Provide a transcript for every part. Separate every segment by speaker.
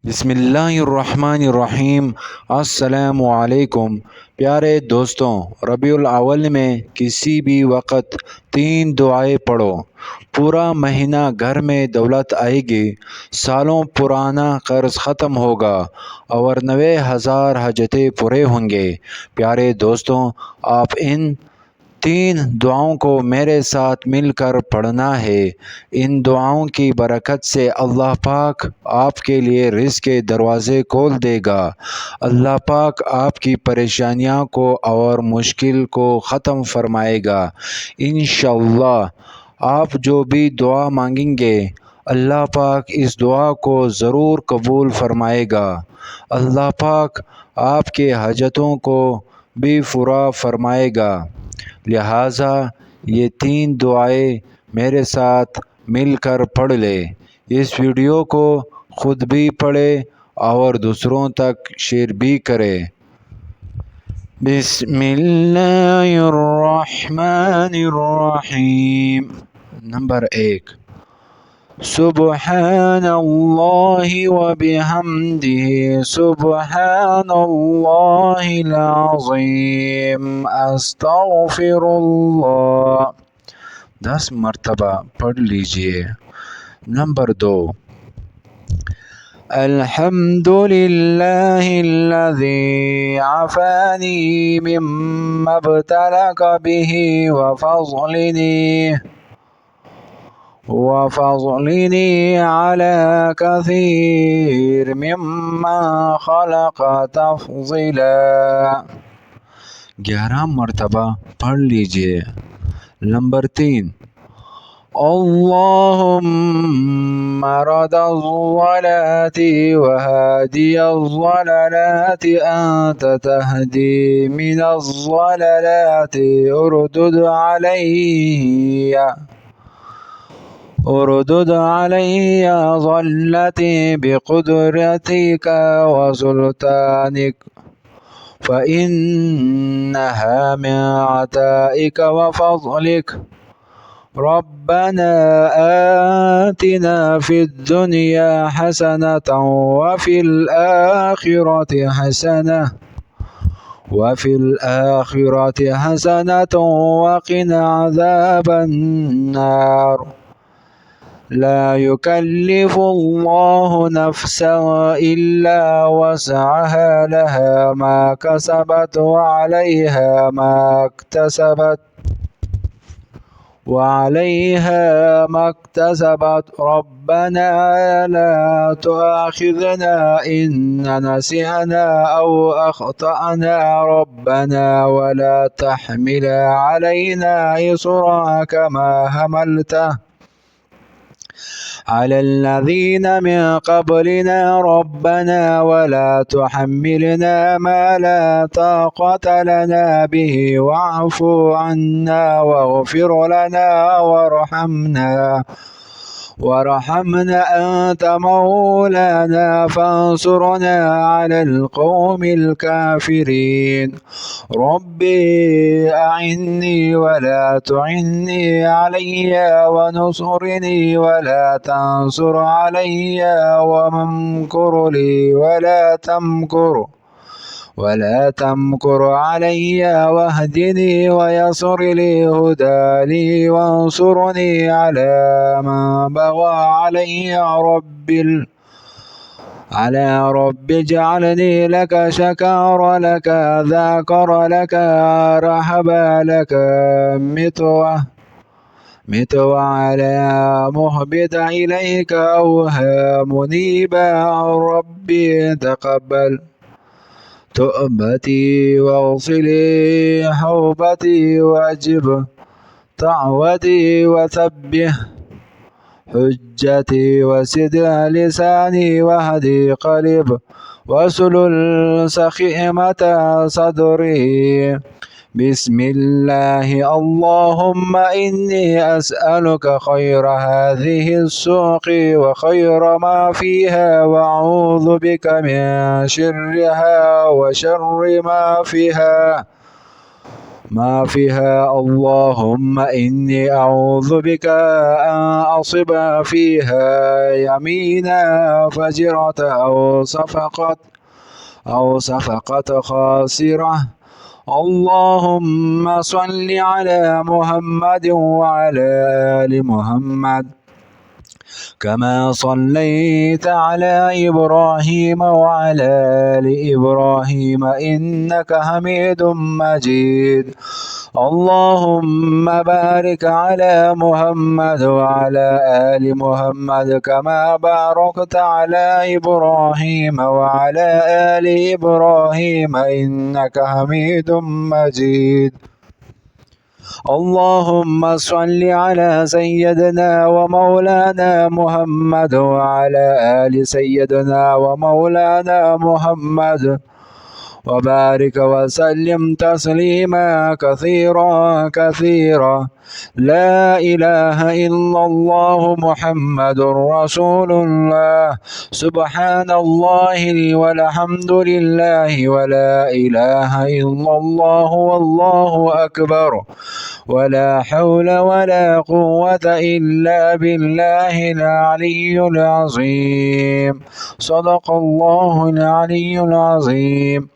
Speaker 1: बिस्मिल्लाहिर्रहमानिर्रहीम। अस्सलामुअलैकुम प्यारे दोस्तों, रबीउल अव्वल में किसी भी वक्त 3 दुआएं पढ़ो। पूरा महीना घर में दौलत आएगी, सालों पुराना कर्ज ख़त्म होगा और 90,000 हजतें पूरे होंगे। प्यारे दोस्तों, आप इन 3 दुआओं को मेरे साथ मिलकर पढ़ना है। इन दुआओं की बरकत से अल्लाह पाक आपके लिए रिज़्क़ के दरवाज़े खोल देगा। अल्लाह पाक आपकी परेशानियों को और मुश्किल को ख़त्म फरमाएगा। इंशाअल्लाह आप जो भी दुआ मांगेंगे, अल्लाह पाक इस दुआ को ज़रूर कबूल फरमाएगा। अल्लाह पाक आपके हाजतों को भी पूरा फरमाएगा। लिहाजा ये 3 दुआएं मेरे साथ मिलकर पढ़ ले। इस वीडियो को खुद भी पढ़े और दूसरों तक शेयर भी करें। बिस्मिल्लाहिर्रहमानिर्रहीम। नंबर 1, सुब्हानल्लाहि व बिहम्दिही सुब्हानल्लाहिल अज़ीम अस्तग़फिरुल्लाह। 10 मरतबा पढ़ लीजिए। नंबर 2, अल्हम्दुलिल्लाहिल्लज़ी आफ़ानी मिम्मा इब्तलाक बिही वफ़ज़लनी अला कसीर मिम्मा खलक़ तफ़ज़ीला। 11 मरतबा पढ़ लीजिए। नंबर 3, अल्लाहुम्मा रद्दज़्ज़लाति व हादियज़्ज़लाति अंत तहदी मिनज़्ज़लाति उरदुद अलैया ज़ल्लती बिक़ुद्रतिका व सुल्तानिक फ़इन्नहा मिन अताइका व फ़ज़लिक। रब्बना आतिना फ़िद्दुनिया हसनतन वफ़िल आखिरति हसनतन वक़िना अज़ाबन्नार। ला युकल्लिफ़ुल्लाहु नफ़्सन इल्ला वसअहा लहा मा कसबत وعليها ما اكتسبت ربنا لا تؤاخذنا إن نسينا أو أخطأنا ربنا ولا تحمل علينا إصرا كما حملته على الذين من قبلنا ربنا ولا تحملنا ما لا طاقة لنا به واعف عنا واغفر لنا وارحمنا أنت مولانا فانصرنا على القوم الكافرين. ربي أعني ولا تعني علي وانصرني ولا تنصر علي ومكر لي ولا تمكر علي واهدني ويسر لي هدى لي وانصرني على من بغى علي رب اجعلني لك شكار لك ذاكر لك رحب لك متوى على مهبط إليك أوهى منيبا ربي تقبل توبتي واغسلي حوبتي واجب دعوتي وثبه حجتي وسد لساني وهدي قلب وسلل سخيمة صدري. بسم الله. اللهم إني أسألك خير هذه السوق وخير ما فيها وأعوذ بك من شرها وشر ما فيها ما فيها اللهم إني أعوذ بك أن أصب فيها يمينا فجرة أو صفقة خاسرة. اللهم صل على محمد وعلى آل محمد كما صليت على إبراهيم وعلى آل إبراهيم إنك حميد مجيد. اللهم بارك على محمد وعلى آل محمد كما باركت على إبراهيم وعلى آل إبراهيم إنك حميد مجيد. اللهم صل على سيدنا ومولانا محمد وعلى آل سيدنا ومولانا محمد وبارك وسلم تسليما كثيرا كثيرا. لا إله إلا الله محمد رسول الله. سبحان الله والحمد لله ولا إله إلا الله والله أكبر ولا حول ولا قوة إلا بالله العلي العظيم. صدق الله العلي العظيम।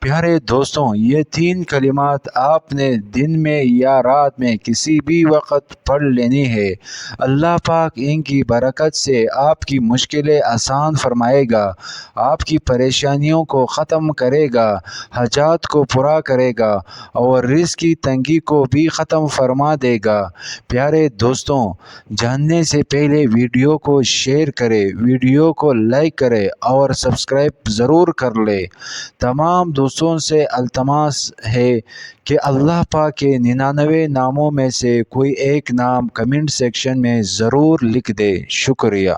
Speaker 1: प्यारे दोस्तों, ये 3 कलिमात आपने दिन में या रात में किसी भी वक़्त पढ़ लेनी है। अल्लाह पाक इनकी बरकत से आपकी मुश्किलें आसान फरमाएगा, आपकी परेशानियों को ख़त्म करेगा, हाजात को पूरा करेगा और रिज़्क़ की तंगी को भी ख़त्म फरमा देगा। प्यारे दोस्तों, जानने से पहले वीडियो को शेयर करें, वीडियो को लाइक करें और सब्सक्राइब ज़रूर कर लें। तमाम दोस्तों से अल्तमास है कि अल्लाह पाक के 99 नामों में से कोई एक नाम कमेंट सेक्शन में ज़रूर लिख दे। शुक्रिया।